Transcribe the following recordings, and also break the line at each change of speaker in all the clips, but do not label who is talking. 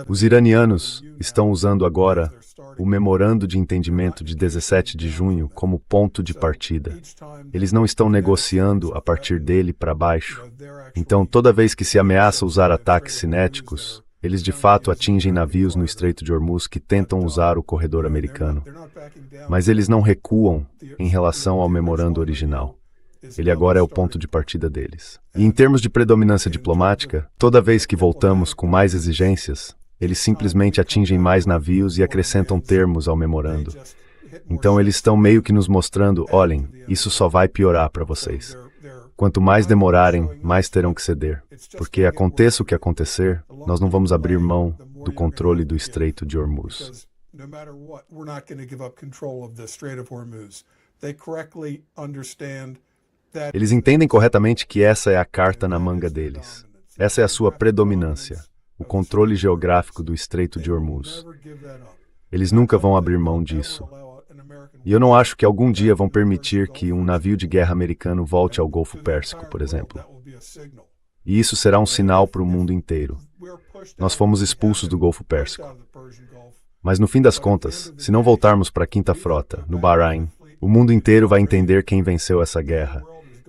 Os iranianos estão usando agora o Memorando de Entendimento de 17 de junho como ponto de partida. Eles não estão negociando a partir dele para baixo. Então, toda vez que se ameaça usar ataques cinéticos, eles de fato atingem navios no Estreito de Hormuz que tentam usar o corredor americano. Mas eles não recuam em relação ao memorando original. Ele agora é o ponto de partida deles. E em termos de predominância diplomática, toda vez que voltamos com mais exigências, eles simplesmente atingem mais navios e acrescentam termos ao memorando. Então eles estão meio que nos mostrando, olhem, isso só vai piorar para vocês. Quanto mais demorarem, mais terão que ceder. Porque aconteça o que acontecer, nós não vamos abrir mão do controle do Estreito de Hormuz. Eles entendem corretamente que essa é a carta na manga deles. Essa é a sua predominância, o controle geográfico do Estreito de Hormuz. Eles nunca vão abrir mão disso. E eu não acho que algum dia vão permitir que um navio de guerra americano volte ao Golfo Pérsico, por exemplo. E isso será um sinal para o mundo inteiro. Nós fomos expulsos do Golfo Pérsico. Mas no fim das contas, se não voltarmos para a Quinta Frota, no Bahrein, o mundo inteiro vai entender quem venceu essa guerra.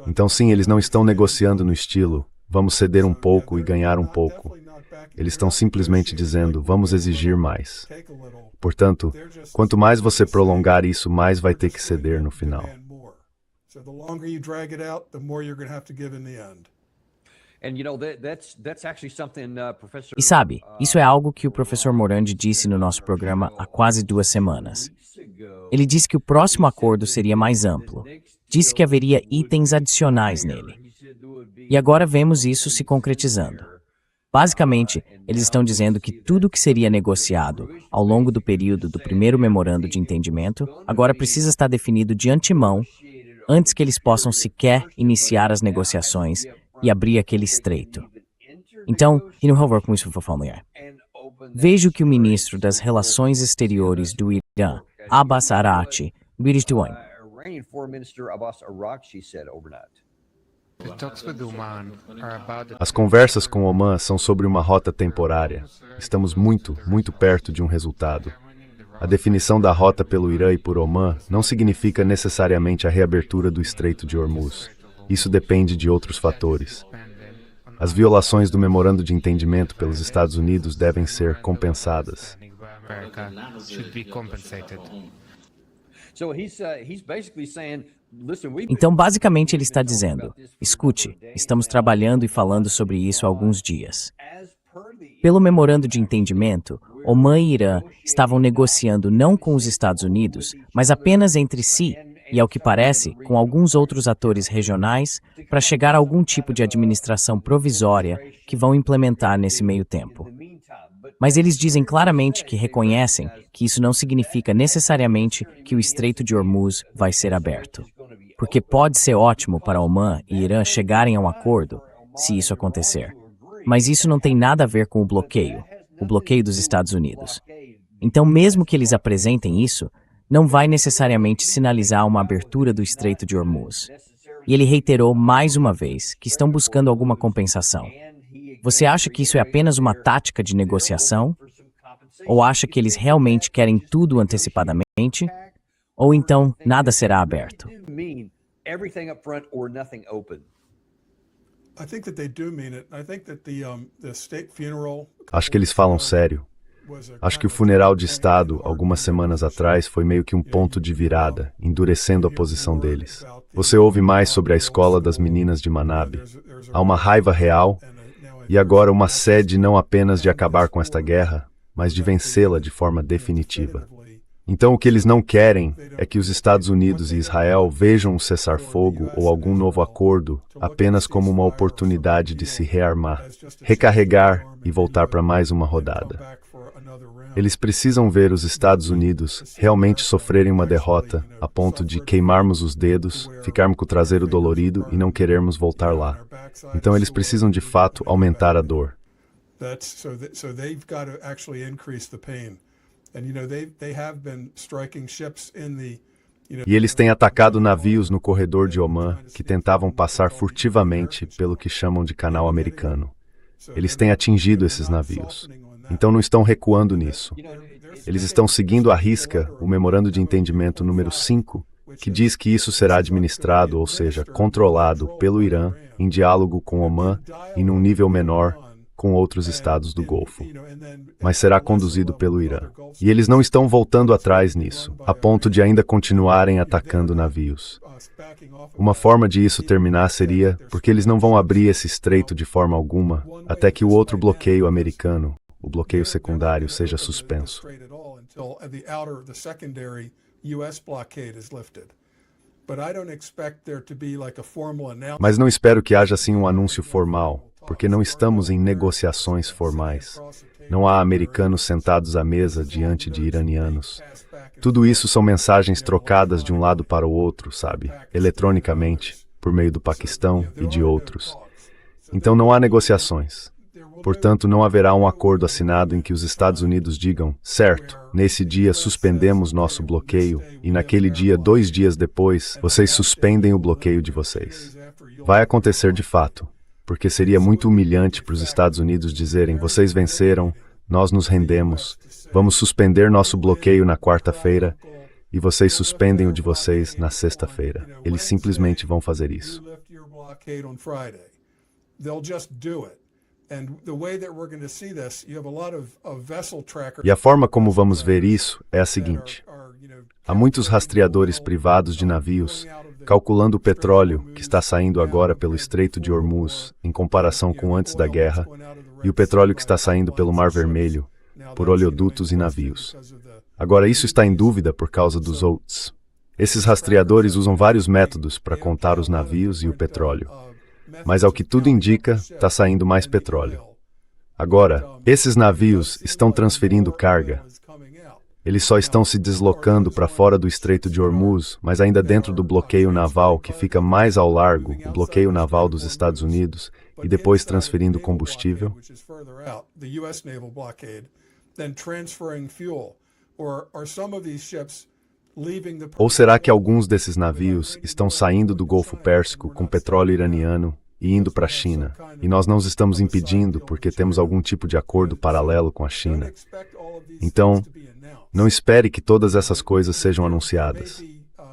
Então sim, eles não estão negociando no estilo, vamos ceder um pouco e ganhar um pouco. Eles estão simplesmente dizendo, vamos exigir mais. Portanto, quanto mais você prolongar isso, mais vai ter que ceder no final.
E sabe, isso é algo que o professor Morandi disse no nosso programa há quase 2 semanas. Ele disse que o próximo acordo seria mais amplo. Disse que haveria itens adicionais nele. E agora vemos isso se concretizando. Basicamente, eles estão dizendo que tudo que seria negociado ao longo do período do primeiro memorando de entendimento agora precisa estar definido de antemão antes que eles possam sequer iniciar as negociações e abrir aquele estreito. Então, e no favor com isso familiar. Vejo que o ministro das Relações Exteriores do Irã, Abbas Araghchi,
As conversas com Oman são sobre uma rota temporária. Estamos muito perto de um resultado. A definição da rota pelo Irã e por Oman não significa necessariamente a reabertura do Estreito de Hormuz. Isso depende de outros fatores. As violações do memorando de entendimento pelos Estados Unidos devem ser compensadas.
Então, basicamente, ele está dizendo, escute, estamos trabalhando e falando sobre isso há alguns dias. Pelo memorando de entendimento, Oman e Irã estavam negociando não com os Estados Unidos, mas apenas entre si, e ao que parece, com alguns outros atores regionais, para chegar a algum tipo de administração provisória que vão implementar nesse meio tempo. Mas eles dizem claramente que reconhecem que isso não significa necessariamente que o Estreito de Hormuz vai ser aberto. Porque pode ser ótimo para Oman e Irã chegarem a um acordo, se isso acontecer. Mas isso não tem nada a ver com o bloqueio dos Estados Unidos. Então, mesmo que eles apresentem isso, não vai necessariamente sinalizar uma abertura do Estreito de Hormuz. E ele reiterou mais uma vez que estão buscando alguma compensação. Você acha que isso é apenas uma tática de negociação? Ou acha que eles realmente querem tudo antecipadamente? Ou então nada será aberto?
Acho que eles falam sério. Acho que o funeral de Estado, algumas semanas atrás, foi meio que um ponto de virada, endurecendo a posição deles. Você ouve mais sobre a escola das meninas de Manabi. Há uma raiva real e agora uma sede não apenas de acabar com esta guerra, mas de vencê-la de forma definitiva. Então o que eles não querem é que os Estados Unidos e Israel vejam um cessar-fogo ou algum novo acordo apenas como uma oportunidade de se rearmar, recarregar e voltar para mais uma rodada. Eles precisam ver os Estados Unidos realmente sofrerem uma derrota a ponto de queimarmos os dedos, ficarmos com o traseiro dolorido e não querermos voltar lá. Então eles precisam de fato aumentar a dor. E eles têm atacado navios no corredor de Oman que tentavam passar furtivamente pelo que chamam de Canal Americano. Eles têm atingido esses navios. Então não estão recuando nisso. Eles estão seguindo à risca o Memorando de Entendimento número 5, que diz que isso será administrado, ou seja, controlado pelo Irã, em diálogo com Omã e num nível menor com outros estados do Golfo. Mas será conduzido pelo Irã. E eles não estão voltando atrás nisso, a ponto de ainda continuarem atacando navios. Uma forma de isso terminar seria porque eles não vão abrir esse estreito de forma alguma até que o outro bloqueio americano, o bloqueio secundário, seja suspenso. Mas não espero que haja assim um anúncio formal, porque não estamos em negociações formais. Não há americanos sentados à mesa diante de iranianos. Tudo isso são mensagens trocadas de um lado para o outro, sabe? Eletronicamente, por meio do Paquistão e de outros. Então não há negociações. Portanto, não haverá um acordo assinado em que os Estados Unidos digam, certo, nesse dia suspendemos nosso bloqueio e naquele dia, 2 dias depois, vocês suspendem o bloqueio de vocês. Vai acontecer de fato, porque seria muito humilhante para os Estados Unidos dizerem, vocês venceram, nós nos rendemos, vamos suspender nosso bloqueio na quarta-feira e vocês suspendem o de vocês na sexta-feira. Eles simplesmente vão fazer isso. E a forma como vamos ver isso é a seguinte. Há muitos rastreadores privados de navios calculando o petróleo que está saindo agora pelo Estreito de Hormuz em comparação com antes da guerra e o petróleo que está saindo pelo Mar Vermelho por oleodutos e navios. Agora isso está em dúvida por causa dos OATs. Esses rastreadores usam vários métodos para contar os navios e o petróleo. Mas ao que tudo indica, está saindo mais petróleo. Agora, esses navios estão transferindo carga. Eles só estão se deslocando para fora do Estreito de Hormuz, mas ainda dentro do bloqueio naval que fica mais ao largo, o bloqueio naval dos Estados Unidos, e depois transferindo combustível. Ou será que alguns desses navios estão saindo do Golfo Pérsico com petróleo iraniano e indo para a China, e nós não os estamos impedindo porque temos algum tipo de acordo paralelo com a China? Então, não espere que todas essas coisas sejam anunciadas.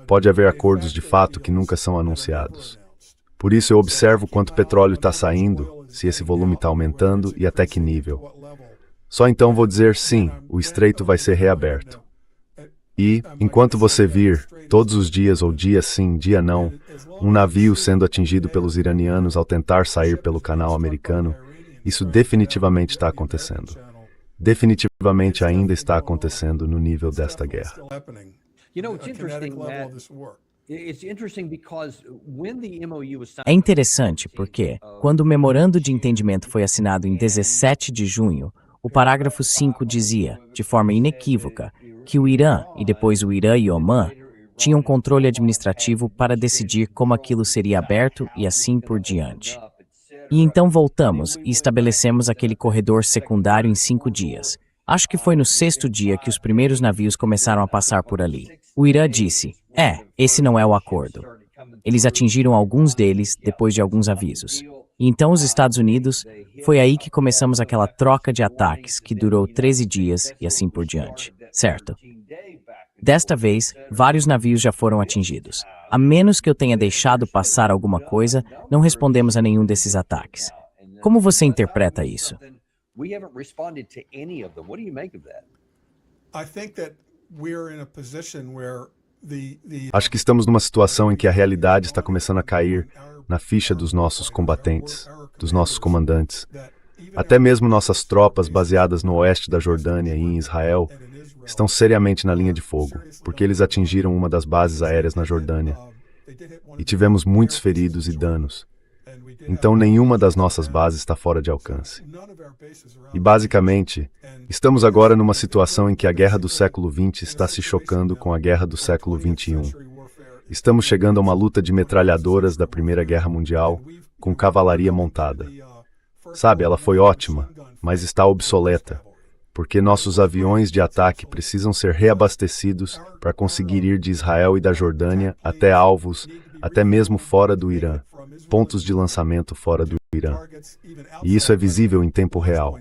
Pode haver acordos de fato que nunca são anunciados. Por isso eu observo quanto petróleo está saindo, se esse volume está aumentando e até que nível. Só então vou dizer sim, o estreito vai ser reaberto. E, enquanto você vir, todos os dias ou dia sim, dia não, um navio sendo atingido pelos iranianos ao tentar sair pelo canal americano, isso definitivamente está acontecendo. Definitivamente ainda está acontecendo no nível desta guerra.
É interessante porque, quando o Memorando de Entendimento foi assinado em 17 de junho, o parágrafo 5 dizia, de forma inequívoca, que o Irã, e depois o Irã e Omã, tinham controle administrativo para decidir como aquilo seria aberto e assim por diante. E então voltamos e estabelecemos aquele corredor secundário em 5 dias. Acho que foi no 6º dia que os primeiros navios começaram a passar por ali. O Irã disse, esse não é o acordo. Eles atingiram alguns deles depois de alguns avisos. E então os Estados Unidos, foi aí que começamos aquela troca de ataques que durou 13 dias e assim por diante, certo? Desta vez, vários navios já foram atingidos. A menos que eu tenha deixado passar alguma coisa, não respondemos a nenhum desses ataques. Como você interpreta isso?
Acho que estamos numa situação em que a realidade está começando a cair na ficha dos nossos combatentes, dos nossos comandantes. Até mesmo nossas tropas baseadas no oeste da Jordânia e em Israel estão seriamente na linha de fogo, porque eles atingiram uma das bases aéreas na Jordânia. E tivemos muitos feridos e danos. Então nenhuma das nossas bases está fora de alcance. E basicamente, estamos agora numa situação em que a guerra do século XX está se chocando com a guerra do século XXI. Estamos chegando a uma luta de metralhadoras da Primeira Guerra Mundial com cavalaria montada. Sabe, ela foi ótima, mas está obsoleta, porque nossos aviões de ataque precisam ser reabastecidos para conseguir ir de Israel e da Jordânia até alvos, até mesmo fora do Irã, pontos de lançamento fora do Irã. E isso é visível em tempo real.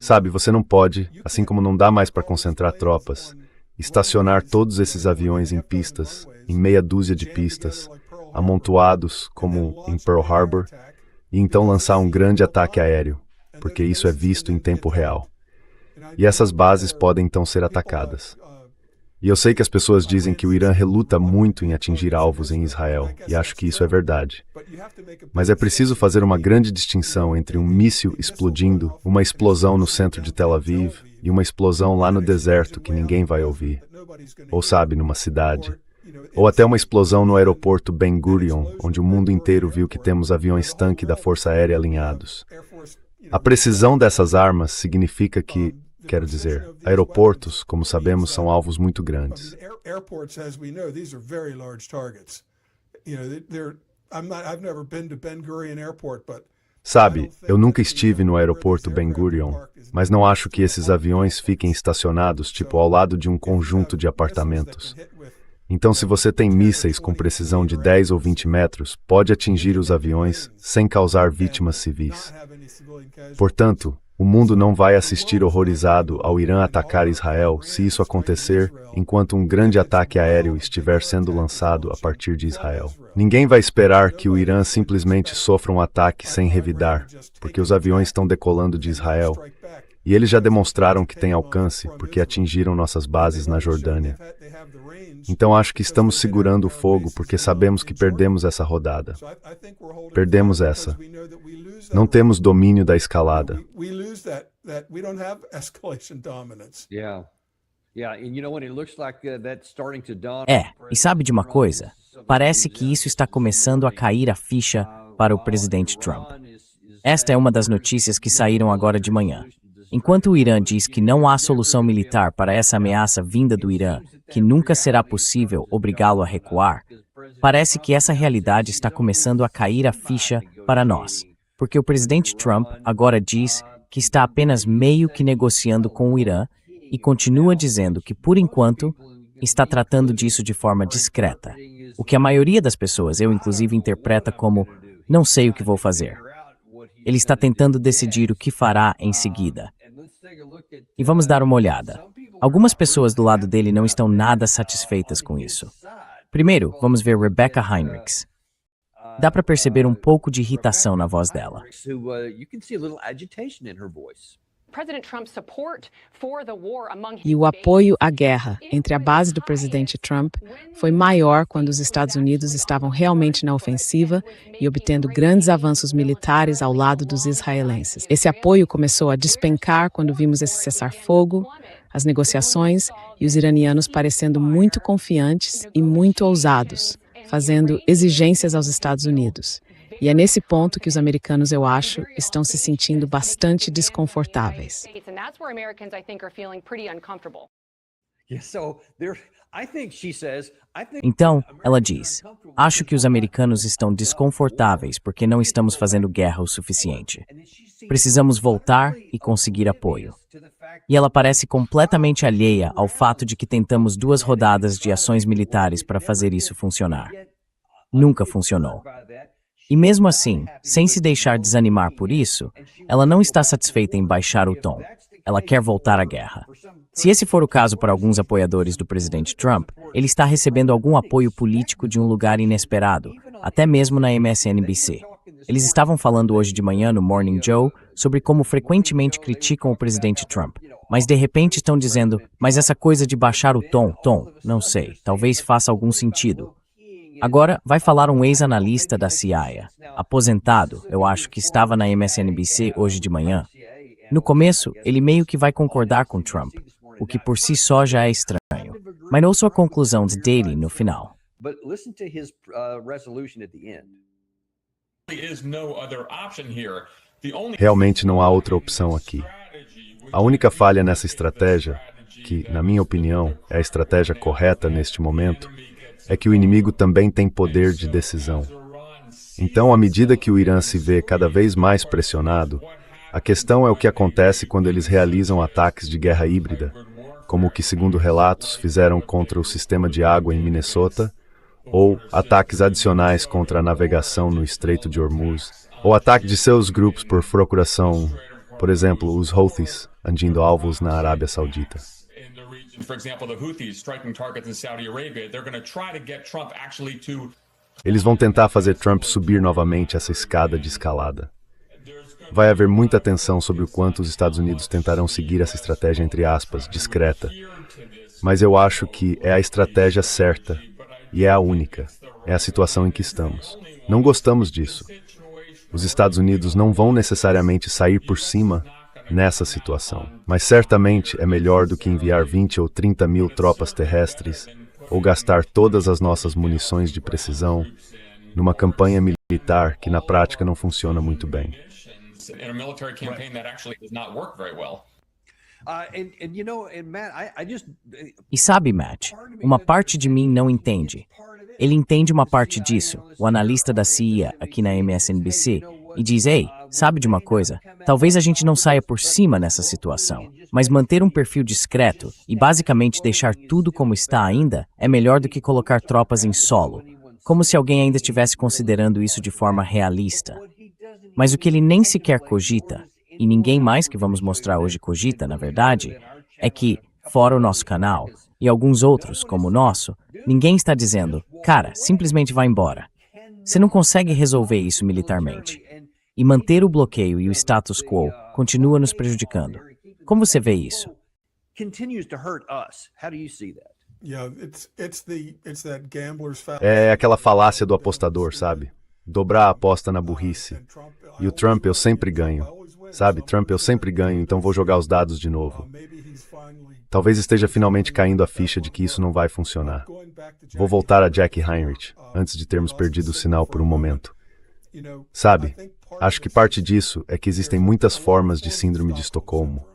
Sabe, você não pode, assim como não dá mais para concentrar tropas, estacionar todos esses aviões em pistas, em meia dúzia de pistas, amontoados, como em Pearl Harbor, e então lançar um grande ataque aéreo, porque isso é visto em tempo real. E essas bases podem então ser atacadas. E eu sei que as pessoas dizem que o Irã reluta muito em atingir alvos em Israel, e acho que isso é verdade. Mas é preciso fazer uma grande distinção entre um míssil explodindo, uma explosão no centro de Tel Aviv, e uma explosão lá no deserto que ninguém vai ouvir. Ou sabe, numa cidade. Ou até uma explosão no aeroporto Ben Gurion, onde o mundo inteiro viu que temos aviões-tanque da Força Aérea alinhados. A precisão dessas armas significa que, quero dizer, aeroportos, como sabemos, são alvos muito grandes. Sabe, eu nunca estive no aeroporto Ben Gurion, mas não acho que esses aviões fiquem estacionados, tipo, ao lado de um conjunto de apartamentos. Então, se você tem mísseis com precisão de 10 ou 20 metros, pode atingir os aviões sem causar vítimas civis. Portanto, o mundo não vai assistir horrorizado ao Irã atacar Israel se isso acontecer enquanto um grande ataque aéreo estiver sendo lançado a partir de Israel. Ninguém vai esperar que o Irã simplesmente sofra um ataque sem revidar, porque os aviões estão decolando de Israel. E eles já demonstraram que têm alcance, porque atingiram nossas bases na Jordânia. Então acho que estamos segurando o fogo porque sabemos que perdemos essa rodada. Perdemos essa. Não temos domínio da escalada.
E sabe de uma coisa? Parece que isso está começando a cair a ficha para o presidente Trump. Esta é uma das notícias que saíram agora de manhã. Enquanto o Irã diz que não há solução militar para essa ameaça vinda do Irã, que nunca será possível obrigá-lo a recuar, parece que essa realidade está começando a cair a ficha para nós, porque o presidente Trump agora diz que está apenas meio que negociando com o Irã e continua dizendo que, por enquanto, está tratando disso de forma discreta, o que a maioria das pessoas, eu inclusive, interpreta como "não sei o que vou fazer". Ele está tentando decidir o que fará em seguida. E vamos dar uma olhada. Algumas pessoas do lado dele não estão nada satisfeitas com isso. Primeiro, vamos ver Rebecca Heinrichs. Dá para perceber um pouco de irritação na voz dela.
E o apoio à guerra entre a base do presidente Trump foi maior quando os Estados Unidos estavam realmente na ofensiva e obtendo grandes avanços militares ao lado dos israelenses. Esse apoio começou a despencar quando vimos esse cessar-fogo, as negociações e os iranianos parecendo muito confiantes e muito ousados, fazendo exigências aos Estados Unidos. E é nesse ponto que os americanos, eu acho, estão se sentindo bastante desconfortáveis.
Então, ela diz, acho que os americanos estão desconfortáveis porque não estamos fazendo guerra o suficiente. Precisamos voltar e conseguir apoio. E ela parece completamente alheia ao fato de que tentamos 2 rodadas de ações militares para fazer isso funcionar. Nunca funcionou. E mesmo assim, sem se deixar desanimar por isso, ela não está satisfeita em baixar o tom. Ela quer voltar à guerra. Se esse for o caso para alguns apoiadores do presidente Trump, ele está recebendo algum apoio político de um lugar inesperado, até mesmo na MSNBC. Eles estavam falando hoje de manhã no Morning Joe sobre como frequentemente criticam o presidente Trump, mas de repente estão dizendo, mas essa coisa de baixar o tom, não sei, talvez faça algum sentido. Agora, vai falar um ex-analista da CIA, aposentado, eu acho que estava na MSNBC hoje de manhã. No começo, ele meio que vai concordar com Trump, o que por si só já é estranho. Mas ouça a conclusão de Daly no final.
Realmente não há outra opção aqui. A única falha nessa estratégia, que, na minha opinião, é a estratégia correta neste momento, é que o inimigo também tem poder de decisão. Então, à medida que o Irã se vê cada vez mais pressionado, a questão é o que acontece quando eles realizam ataques de guerra híbrida, como o que, segundo relatos, fizeram contra o sistema de água em Minnesota, ou ataques adicionais contra a navegação no Estreito de Hormuz, ou ataque de seus grupos por procuração, por exemplo, os Houthis, atingindo alvos na Arábia Saudita. Eles vão tentar fazer Trump subir novamente essa escada de escalada. Vai haver muita tensão sobre o quanto os Estados Unidos tentarão seguir essa estratégia, entre aspas, discreta. Mas eu acho que é a estratégia certa e é a única. É a situação em que estamos. Não gostamos disso. Os Estados Unidos não vão necessariamente sair por cima nessa situação, mas certamente é melhor do que enviar 20 ou 30 mil tropas terrestres ou gastar todas as nossas munições de precisão numa campanha militar que na prática não funciona muito bem.
E sabe, Matt, uma parte de mim não entende. Ele entende uma parte disso, o analista da CIA aqui na MSNBC, e diz, ei, sabe de uma coisa? Talvez a gente não saia por cima nessa situação, mas manter um perfil discreto e basicamente deixar tudo como está ainda é melhor do que colocar tropas em solo, como se alguém ainda estivesse considerando isso de forma realista. Mas o que ele nem sequer cogita, e ninguém mais que vamos mostrar hoje cogita, na verdade, é que, fora o nosso canal, e alguns outros, como o nosso, ninguém está dizendo, cara, simplesmente vá embora. Você não consegue resolver isso militarmente. E manter o bloqueio e o status quo continua nos prejudicando. Como você vê isso?
É aquela falácia do apostador, sabe? Dobrar a aposta na burrice. E o Trump, eu sempre ganho. Sabe, Trump, eu sempre ganho, então vou jogar os dados de novo. Talvez esteja finalmente caindo a ficha de que isso não vai funcionar. Vou voltar a Jack Heinrich, antes de termos perdido o sinal por um momento. Sabe, acho que parte disso é que existem muitas formas de síndrome de Estocolmo.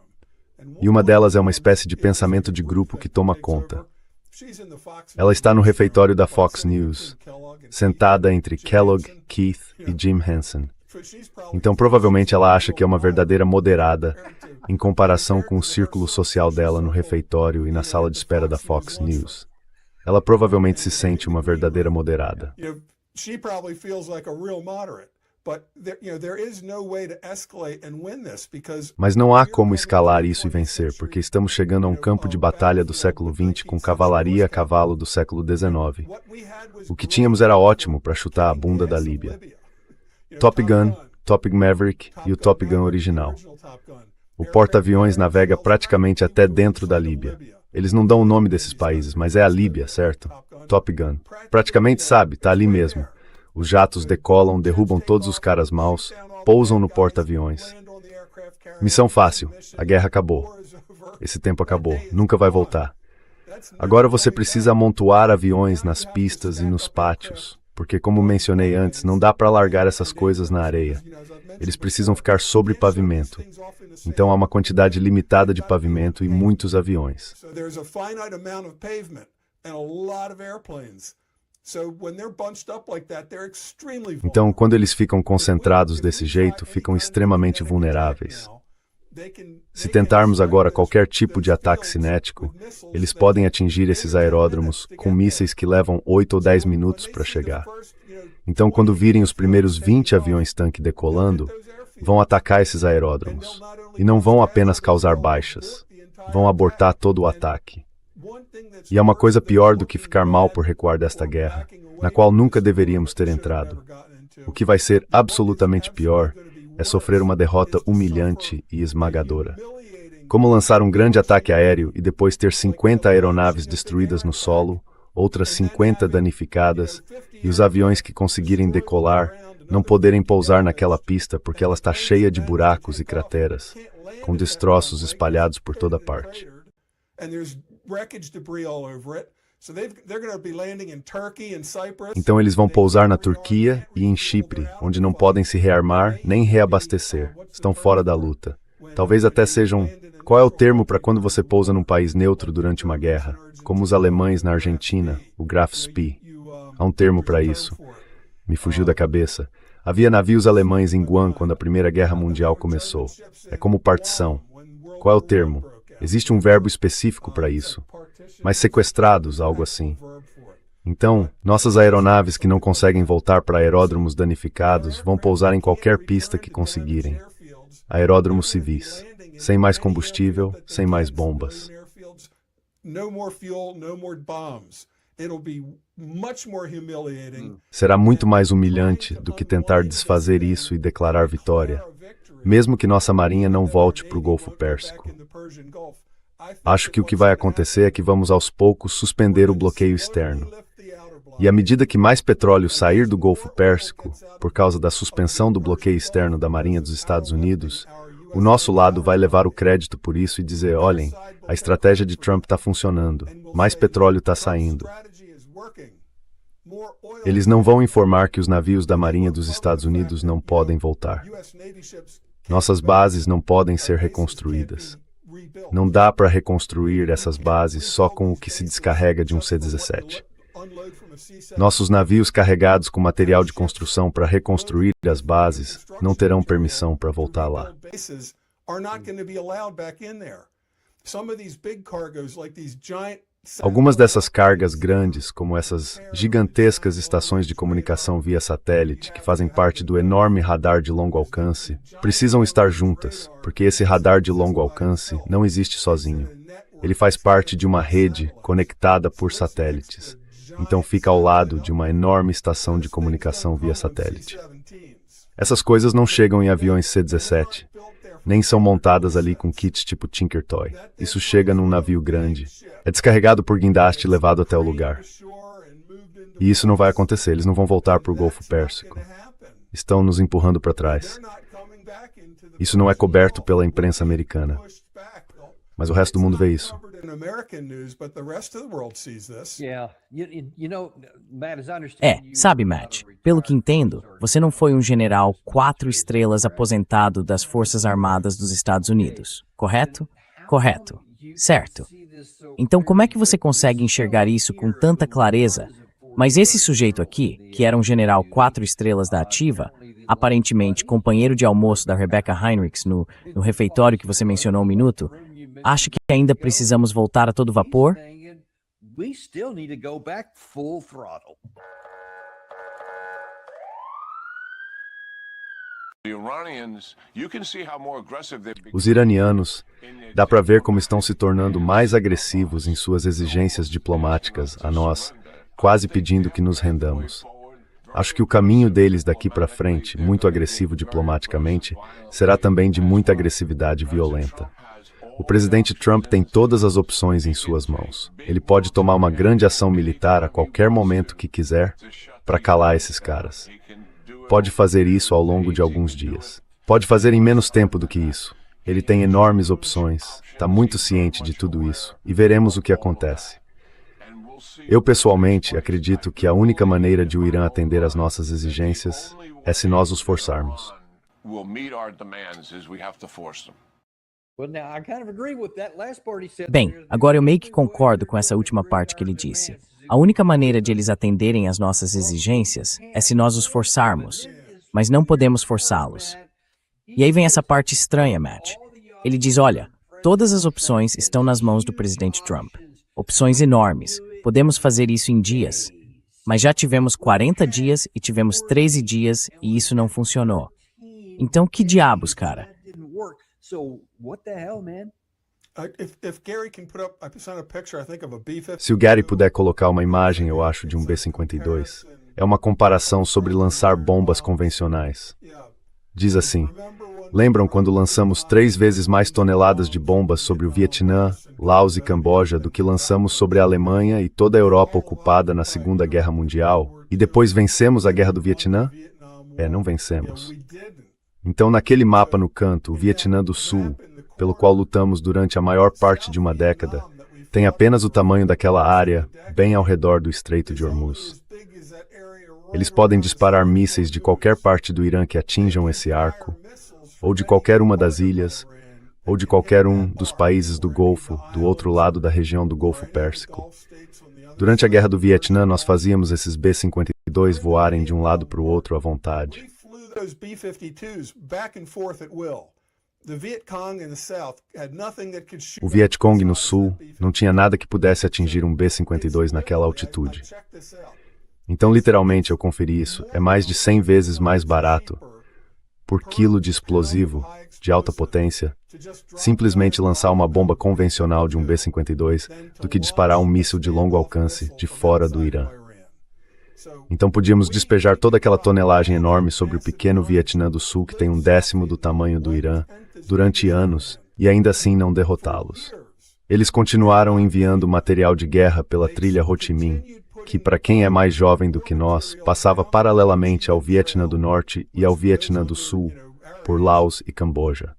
E uma delas é uma espécie de pensamento de grupo que toma conta. Ela está no refeitório da Fox News, sentada entre Kellogg, Keith e Jim Henson. Então provavelmente ela acha que é uma verdadeira moderada em comparação com o círculo social dela no refeitório e na sala de espera da Fox News. Ela provavelmente se sente uma verdadeira moderada. Mas não há como escalar isso e vencer, porque estamos chegando a um campo de batalha do século XX com cavalaria a cavalo do século XIX. O que tínhamos era ótimo para chutar a bunda da Líbia. Top Gun, Top Gun Maverick e o Top Gun original. O porta-aviões navega praticamente até dentro da Líbia. Eles não dão o nome desses países, mas é a Líbia, certo? Top Gun. Praticamente sabe, tá ali mesmo. Os jatos decolam, derrubam todos os caras maus, pousam no porta-aviões. Missão fácil. A guerra acabou. Esse tempo acabou. Nunca vai voltar. Agora você precisa amontoar aviões nas pistas e nos pátios. Porque, como mencionei antes, não dá para largar essas coisas na areia. Eles precisam ficar sobre pavimento. Então há uma quantidade limitada de pavimento e muitos aviões. Então, quando eles ficam concentrados desse jeito, ficam extremamente vulneráveis. Se tentarmos agora qualquer tipo de ataque cinético, eles podem atingir esses aeródromos com mísseis que levam 8 ou 10 minutos para chegar. Então, quando virem os primeiros 20 aviões-tanque decolando, vão atacar esses aeródromos. E não vão apenas causar baixas, vão abortar todo o ataque. E é uma coisa pior do que ficar mal por recuar desta guerra, na qual nunca deveríamos ter entrado. O que vai ser absolutamente pior é sofrer uma derrota humilhante e esmagadora. Como lançar um grande ataque aéreo e depois ter 50 aeronaves destruídas no solo, outras 50 danificadas, e os aviões que conseguirem decolar não poderem pousar naquela pista porque ela está cheia de buracos e crateras, com destroços espalhados por toda parte. Então eles vão pousar na Turquia e em Chipre, onde não podem se rearmar nem reabastecer. Estão fora da luta. Talvez até sejam... Qual é o termo para quando você pousa num país neutro durante uma guerra? Como os alemães na Argentina, o Graf Spee. Há um termo para isso. Me fugiu da cabeça. Havia navios alemães em Guam quando a Primeira Guerra Mundial começou. É como partição. Qual é o termo? Existe um verbo específico para isso, mas sequestrados, algo assim. Então, nossas aeronaves que não conseguem voltar para aeródromos danificados vão pousar em qualquer pista que conseguirem. Aeródromos civis, sem mais combustível, sem mais bombas. Será muito mais humilhante do que tentar desfazer isso e declarar vitória, mesmo que nossa marinha não volte para o Golfo Pérsico. Acho que o que vai acontecer é que vamos aos poucos suspender o bloqueio externo. E à medida que mais petróleo sair do Golfo Pérsico, por causa da suspensão do bloqueio externo da Marinha dos Estados Unidos, o nosso lado vai levar o crédito por isso e dizer, olhem, a estratégia de Trump está funcionando, mais petróleo está saindo. Eles não vão informar que os navios da Marinha dos Estados Unidos não podem voltar. Nossas bases não podem ser reconstruídas. Não dá para reconstruir essas bases só com o que se descarrega de um C-17. Nossos navios carregados com material de construção para reconstruir as bases não terão permissão para voltar lá. Algumas dessas cargas grandes, como essas gigantescas estações de comunicação via satélite, que fazem parte do enorme radar de longo alcance, precisam estar juntas, porque esse radar de longo alcance não existe sozinho. Ele faz parte de uma rede conectada por satélites. Então fica ao lado de uma enorme estação de comunicação via satélite. Essas coisas não chegam em aviões C-17, nem são montadas ali com kits tipo Tinker Toy. Isso chega num navio grande, é descarregado por guindaste e levado até o lugar. E isso não vai acontecer, eles não vão voltar para o Golfo Pérsico. Estão nos empurrando para trás. Isso não é coberto pela imprensa americana. Mas o resto do mundo vê isso.
Sabe, Matt, pelo que entendo, você não foi um general 4 estrelas aposentado das Forças Armadas dos Estados Unidos, correto? Correto. Certo. Então como é que você consegue enxergar isso com tanta clareza? Mas esse sujeito aqui, que era um general 4 estrelas da ativa, aparentemente companheiro de almoço da Rebecca Heinrichs no refeitório que você mencionou um minuto, acha que ainda precisamos voltar a todo vapor?
Os iranianos, dá para ver como estão se tornando mais agressivos em suas exigências diplomáticas a nós, quase pedindo que nos rendamos. Acho que o caminho deles daqui para frente, muito agressivo diplomaticamente, será também de muita agressividade violenta. O presidente Trump tem todas as opções em suas mãos. Ele pode tomar uma grande ação militar a qualquer momento que quiser para calar esses caras. Pode fazer isso ao longo de alguns dias. Pode fazer em menos tempo do que isso. Ele tem enormes opções, está muito ciente de tudo isso, e veremos o que acontece. Eu, pessoalmente, acredito que a única maneira de o Irã atender às nossas exigências é se nós os forçarmos.
Bem, agora eu meio que concordo com essa última parte que ele disse. A única maneira de eles atenderem às nossas exigências é se nós os forçarmos, mas não podemos forçá-los. E aí vem essa parte estranha, Matt. Ele diz, olha, todas as opções estão nas mãos do presidente Trump. Opções enormes. Podemos fazer isso em dias. Mas já tivemos 40 dias e tivemos 13 dias e isso não funcionou. Então, que diabos, cara?
Se o Gary puder colocar uma imagem, eu acho, de um B-52, é uma comparação sobre lançar bombas convencionais. Diz assim, lembram quando lançamos 3 vezes mais toneladas de bombas sobre o Vietnã, Laos e Camboja do que lançamos sobre a Alemanha e toda a Europa ocupada na Segunda Guerra Mundial, e depois vencemos a Guerra do Vietnã? Não vencemos. Então, naquele mapa no canto, o Vietnã do Sul, pelo qual lutamos durante a maior parte de uma década, tem apenas o tamanho daquela área, bem ao redor do Estreito de Hormuz. Eles podem disparar mísseis de qualquer parte do Irã que atinjam esse arco, ou de qualquer uma das ilhas, ou de qualquer um dos países do Golfo, do outro lado da região do Golfo Pérsico. Durante a Guerra do Vietnã, nós fazíamos esses B-52 voarem de um lado para o outro à vontade. O Vietcong no sul não tinha nada que pudesse atingir um B-52 naquela altitude. Então, literalmente, eu conferi isso. É mais de 100 vezes mais barato por quilo de explosivo de alta potência simplesmente lançar uma bomba convencional de um B-52 do que disparar um míssil de longo alcance de fora do Irã. Então podíamos despejar toda aquela tonelagem enorme sobre o pequeno Vietnã do Sul, que tem 1/10 do tamanho do Irã, durante anos, e ainda assim não derrotá-los. Eles continuaram enviando material de guerra pela trilha Ho Chi Minh, que, para quem é mais jovem do que nós, passava paralelamente ao Vietnã do Norte e ao Vietnã do Sul, por Laos e Camboja.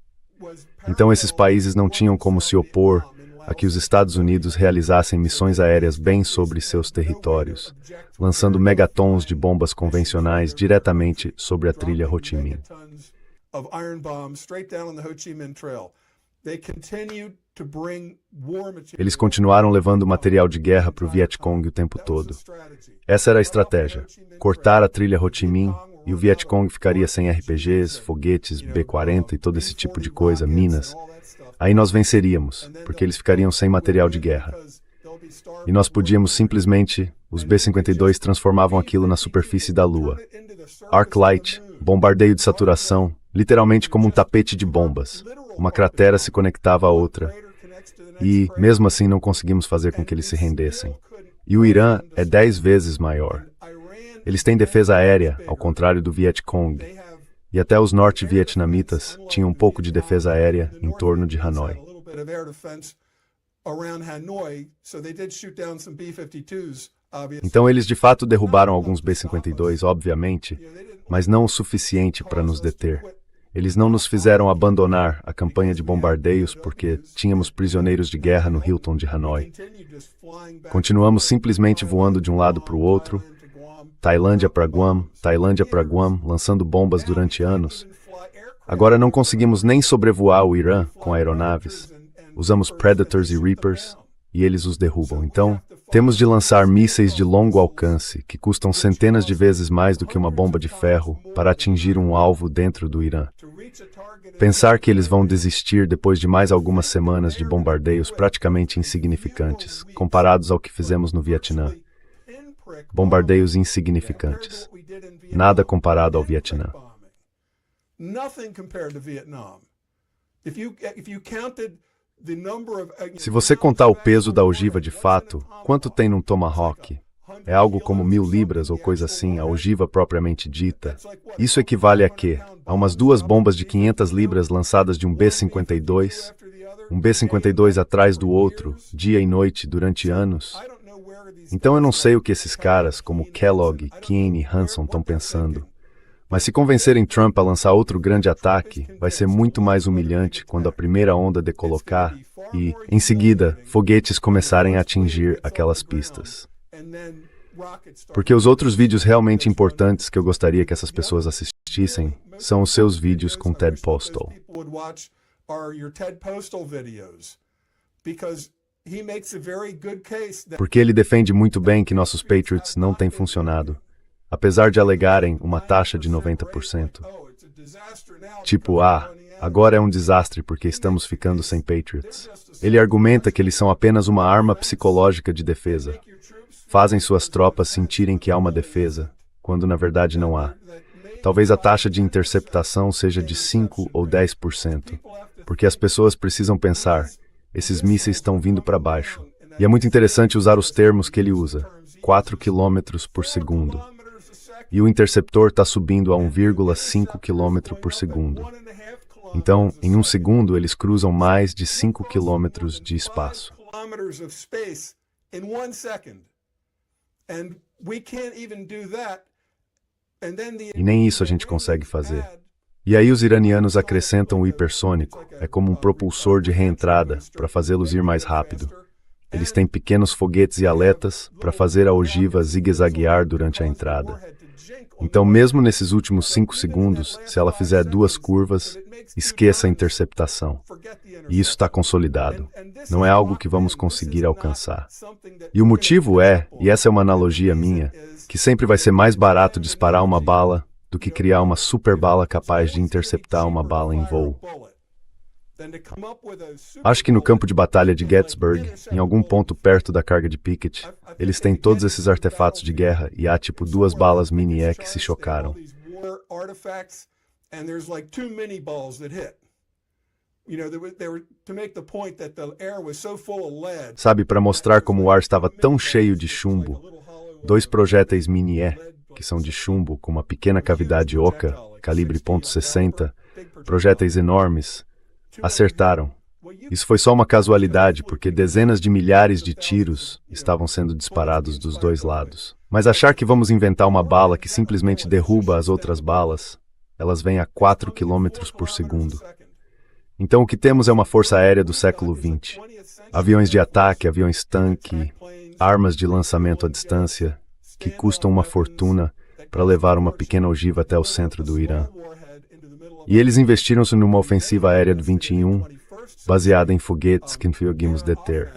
Então esses países não tinham como se opor a que os Estados Unidos realizassem missões aéreas bem sobre seus territórios, lançando megatons de bombas convencionais diretamente sobre a trilha Ho Chi Minh. Eles continuaram levando material de guerra para o Vietcong o tempo todo. Essa era a estratégia: cortar a trilha Ho Chi Minh e o Vietcong ficaria sem RPGs, foguetes, B-40 e todo esse tipo de coisa, minas. Aí nós venceríamos, porque eles ficariam sem material de guerra. E nós podíamos simplesmente, os B-52 transformavam aquilo na superfície da Lua. Arc Light, bombardeio de saturação, literalmente como um tapete de bombas. Uma cratera se conectava à outra. E, mesmo assim, não conseguimos fazer com que eles se rendessem. E o Irã é 10 vezes maior. Eles têm defesa aérea, ao contrário do Vietcong. E até os norte-vietnamitas tinham um pouco de defesa aérea em torno de Hanoi. Então eles de fato derrubaram alguns B-52, obviamente, mas não o suficiente para nos deter. Eles não nos fizeram abandonar a campanha de bombardeios porque tínhamos prisioneiros de guerra no Hilton de Hanoi. Continuamos simplesmente voando de um lado para o outro, Tailândia para Guam, lançando bombas durante anos. Agora não conseguimos nem sobrevoar o Irã com aeronaves. Usamos Predators e Reapers e eles os derrubam. Então, temos de lançar mísseis de longo alcance, que custam centenas de vezes mais do que uma bomba de ferro, para atingir um alvo dentro do Irã. Pensar que eles vão desistir depois de mais algumas semanas de bombardeios praticamente insignificantes, comparados ao que fizemos no Vietnã. Bombardeios insignificantes. Nada comparado ao Vietnã. Se você contar o peso da ogiva de fato, quanto tem num Tomahawk? É algo como 1000 libras ou coisa assim, a ogiva propriamente dita. Isso equivale a quê? A umas 2 bombas de 500 libras lançadas de um B-52? Um B-52 atrás do outro, dia e noite, durante anos? Então eu não sei o que esses caras, como Kellogg, Keane e Hanson, estão pensando. Mas se convencerem Trump a lançar outro grande ataque, vai ser muito mais humilhante quando a primeira onda decolocar e, em seguida, foguetes começarem a atingir aquelas pistas. Porque os outros vídeos realmente importantes que eu gostaria que essas pessoas assistissem são os seus vídeos com Ted Postal. Porque ele defende muito bem que nossos Patriots não têm funcionado, apesar de alegarem uma taxa de 90%. Tipo, agora é um desastre porque estamos ficando sem Patriots. Ele argumenta que eles são apenas uma arma psicológica de defesa. Fazem suas tropas sentirem que há uma defesa, quando na verdade não há. Talvez a taxa de interceptação seja de 5 ou 10%, porque as pessoas precisam pensar, esses mísseis estão vindo para baixo. E é muito interessante usar os termos que ele usa, 4 km por segundo. E o interceptor está subindo a 1,5 km por segundo. Então, em um segundo, eles cruzam mais de 5 km de espaço. E nem isso a gente consegue fazer. E aí os iranianos acrescentam o hipersônico, é como um propulsor de reentrada para fazê-los ir mais rápido. Eles têm pequenos foguetes e aletas para fazer a ogiva zigue-zaguear durante a entrada. Então, mesmo nesses últimos 5 segundos, se ela fizer 2 curvas, esqueça a interceptação. E isso está consolidado. Não é algo que vamos conseguir alcançar. E o motivo é, e essa é uma analogia minha, que sempre vai ser mais barato disparar uma bala do que criar uma super bala capaz de interceptar uma bala em voo. Acho que no campo de batalha de Gettysburg, em algum ponto perto da carga de Pickett, eles têm todos esses artefatos de guerra e há tipo 2 balas mini-E que se chocaram. Sabe, para mostrar como o ar estava tão cheio de chumbo, 2 projéteis mini-E, que são de chumbo com uma pequena cavidade oca, calibre .60, projéteis enormes, acertaram. Isso foi só uma casualidade, porque dezenas de milhares de tiros estavam sendo disparados dos 2 lados. Mas achar que vamos inventar uma bala que simplesmente derruba as outras balas, elas vêm a 4 km por segundo. Então o que temos é uma força aérea do século XX. Aviões de ataque, aviões tanque, armas de lançamento à distância, que custam uma fortuna para levar uma pequena ogiva até o centro do Irã. E eles investiram-se numa ofensiva aérea do 21, baseada em foguetes que conseguimos deter.